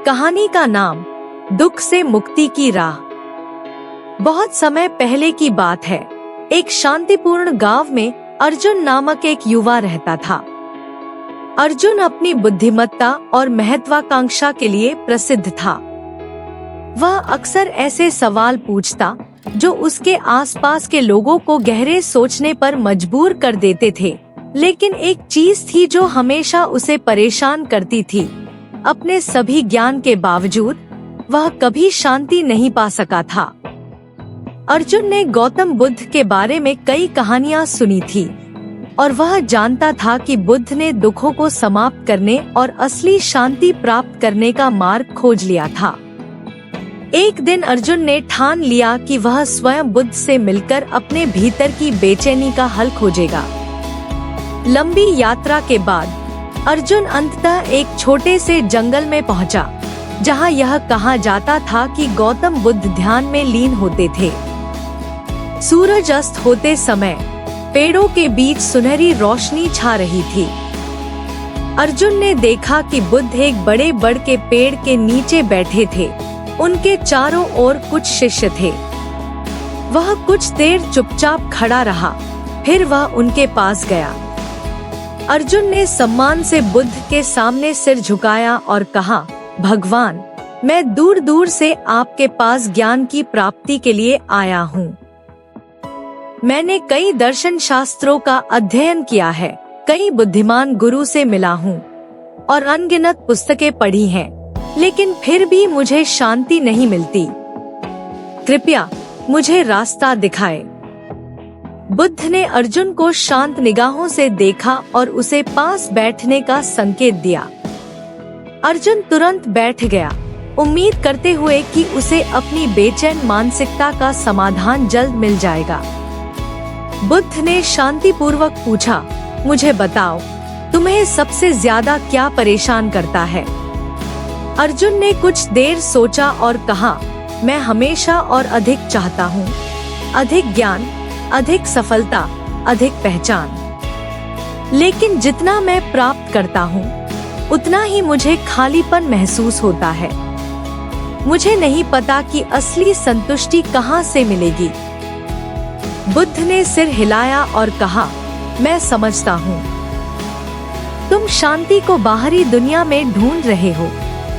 कहानी का नाम दुख से मुक्ति की राह। बहुत समय पहले की बात है। एक शांतिपूर्ण गांव में अर्जुन नामक एक युवा रहता था। अर्जुन अपनी बुद्धिमत्ता और महत्वाकांक्षा के लिए प्रसिद्ध था। वह अक्सर ऐसे सवाल पूछता जो उसके आसपास के लोगों को गहरे सोचने पर मजबूर कर देते थे। लेकिन एक चीज थी जो हमेशा उसे परेशान करती थी। अपने सभी ज्ञान के बावजूद वह कभी शांति नहीं पा सका था। अर्जुन ने गौतम बुद्ध के बारे में कई कहानियां सुनी थी और वह जानता था कि बुद्ध ने दुखों को समाप्त करने और असली शांति प्राप्त करने का मार्ग खोज लिया था। एक दिन अर्जुन ने ठान लिया कि वह स्वयं बुद्ध से मिलकर अपने भीतर की बेचैनी का हल खोजेगा। लंबी यात्रा के बाद अर्जुन अंततः एक छोटे से जंगल में पहुंचा, जहां यह कहा जाता था कि गौतम बुद्ध ध्यान में लीन होते थे। सूरज अस्त होते समय पेड़ों के बीच सुनहरी रोशनी छा रही थी। अर्जुन ने देखा कि बुद्ध एक बड़े बड़ के पेड़ के नीचे बैठे थे। उनके चारों ओर कुछ शिष्य थे। वह कुछ देर चुपचाप खड़ा रहा, फिर वह उनके पास गया। अर्जुन ने सम्मान से बुद्ध के सामने सिर झुकाया और कहा, भगवान, मैं दूर दूर से आपके पास ज्ञान की प्राप्ति के लिए आया हूँ। मैंने कई दर्शन शास्त्रों का अध्ययन किया है, कई बुद्धिमान गुरु से मिला हूँ और अनगिनत पुस्तकें पढ़ी हैं, लेकिन फिर भी मुझे शांति नहीं मिलती। कृपया मुझे रास्ता दिखाएं। बुद्ध ने अर्जुन को शांत निगाहों से देखा और उसे पास बैठने का संकेत दिया। अर्जुन तुरंत बैठ गया, उम्मीद करते हुए कि उसे अपनी बेचैन मानसिकता का समाधान जल्द मिल जाएगा। बुद्ध ने शांतिपूर्वक पूछा, मुझे बताओ, तुम्हें सबसे ज्यादा क्या परेशान करता है? अर्जुन ने कुछ देर सोचा और कहा, मैं हमेशा और अधिक चाहता हूँ, अधिक ज्ञान, अधिक सफलता, अधिक पहचान। लेकिन जितना मैं प्राप्त करता हूँ, उतना ही मुझे खालीपन महसूस होता है। मुझे नहीं पता कि असली संतुष्टि कहाँ से मिलेगी। बुद्ध ने सिर हिलाया और कहा, मैं समझता हूँ। तुम शांति को बाहरी दुनिया में ढूंढ रहे हो,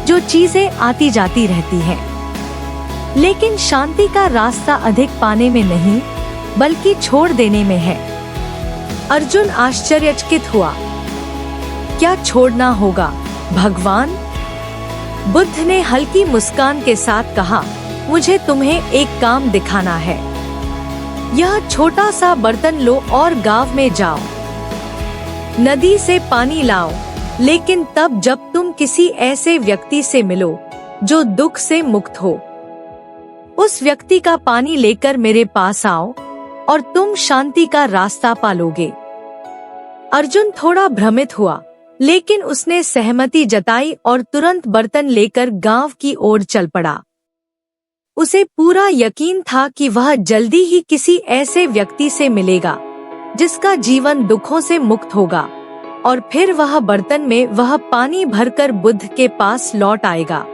जो चीजें आती जाती रहती हैं। लेकिन शांति का रास्ता अधिक पाने में नहीं, बल्कि छोड़ देने में है। अर्जुन आश्चर्यचकित हुआ, क्या छोड़ना होगा भगवान? बुद्ध ने हल्की मुस्कान के साथ कहा, मुझे तुम्हें एक काम दिखाना है। यह छोटा सा बर्तन लो और गांव में जाओ, नदी से पानी लाओ, लेकिन तब जब तुम किसी ऐसे व्यक्ति से मिलो जो दुख से मुक्त हो। उस व्यक्ति का पानी लेकर मेरे पास आओ और तुम शांति का रास्ता पालोगे। अर्जुन थोड़ा भ्रमित हुआ, लेकिन उसने सहमति जताई और तुरंत बर्तन लेकर गांव की ओर चल पड़ा। उसे पूरा यकीन था कि वह जल्दी ही किसी ऐसे व्यक्ति से मिलेगा जिसका जीवन दुखों से मुक्त होगा, और फिर वह बर्तन में वह पानी भरकर बुद्ध के पास लौट आएगा।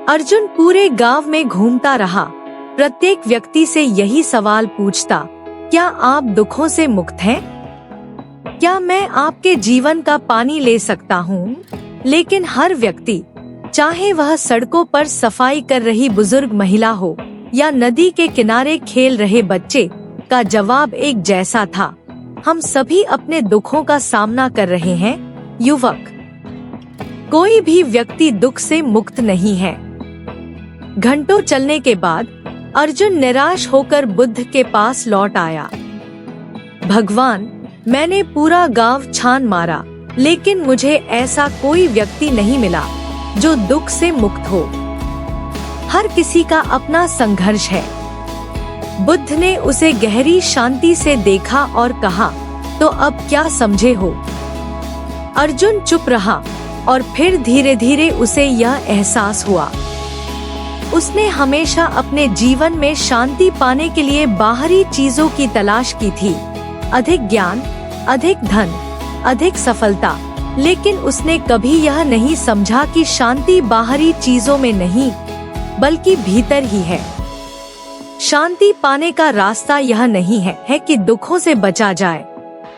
अर्जुन पूरे गांव में घूमता रहा, प्रत्येक व्यक्ति से यही सवाल पूछता, क्या आप दुखों से मुक्त हैं? क्या मैं आपके जीवन का पानी ले सकता हूँ? लेकिन हर व्यक्ति, चाहे वह सड़कों पर सफाई कर रही बुजुर्ग महिला हो या नदी के किनारे खेल रहे बच्चे, का जवाब एक जैसा था, हम सभी अपने दुखों का सामना कर रहे हैं युवक। कोई भी व्यक्ति दुख से मुक्त नहीं है। घंटों चलने के बाद अर्जुन निराश होकर बुद्ध के पास लौट आया। भगवान, मैंने पूरा गांव छान मारा, लेकिन मुझे ऐसा कोई व्यक्ति नहीं मिला जो दुख से मुक्त हो। हर किसी का अपना संघर्ष है। बुद्ध ने उसे गहरी शांति से देखा और कहा, तो अब क्या समझे हो? अर्जुन चुप रहा और फिर धीरे धीरे उसे यह एहसास हुआ, उसने हमेशा अपने जीवन में शांति पाने के लिए बाहरी चीजों की तलाश की थी। अधिक ज्ञान, अधिक धन, अधिक सफलता, लेकिन उसने कभी यह नहीं समझा कि शांति बाहरी चीजों में नहीं, बल्कि भीतर ही है। शांति पाने का रास्ता यह नहीं है कि दुखों से बचा जाए,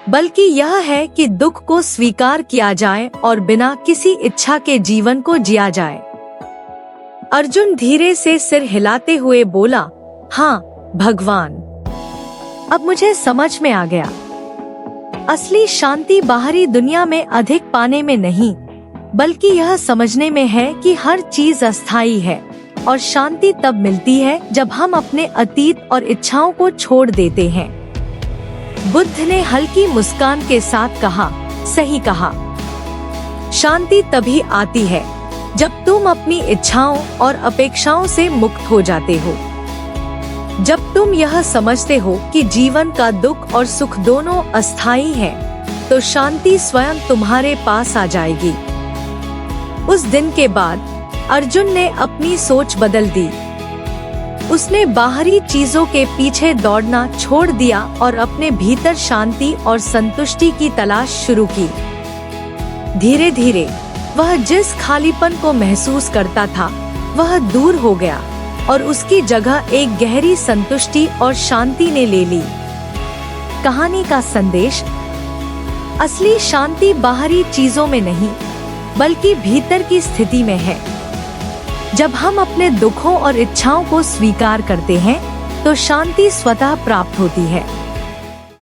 बल्कि यह है कि दुख को स्वीकार किया जाए और बिना किसी इच्छा के जीवन को जिया जाए। अर्जुन धीरे से सिर हिलाते हुए बोला, हाँ भगवान, अब मुझे समझ में आ गया। असली शांति बाहरी दुनिया में अधिक पाने में नहीं, बल्कि यह समझने में है कि हर चीज अस्थायी है और शांति तब मिलती है जब हम अपने अतीत और इच्छाओं को छोड़ देते हैं। बुद्ध ने हल्की मुस्कान के साथ कहा, सही कहा। शांति तभी आती है जब तुम अपनी इच्छाओं और अपेक्षाओं से मुक्त हो जाते हो। जब तुम यह समझते हो कि जीवन का दुख और सुख दोनों अस्थायी हैं, तो शांति स्वयं तुम्हारे पास आ जाएगी। उस दिन के बाद अर्जुन ने अपनी सोच बदल दी। उसने बाहरी चीजों के पीछे दौड़ना छोड़ दिया और अपने भीतर शांति और संतुष्टि की तलाश शुरू की। धीरे धीरे वह जिस खालीपन को महसूस करता था वह दूर हो गया और उसकी जगह एक गहरी संतुष्टि और शांति ने ले ली। कहानी का संदेश: असली शांति बाहरी चीजों में नहीं, बल्कि भीतर की स्थिति में है। जब हम अपने दुखों और इच्छाओं को स्वीकार करते हैं, तो शांति स्वतः प्राप्त होती है।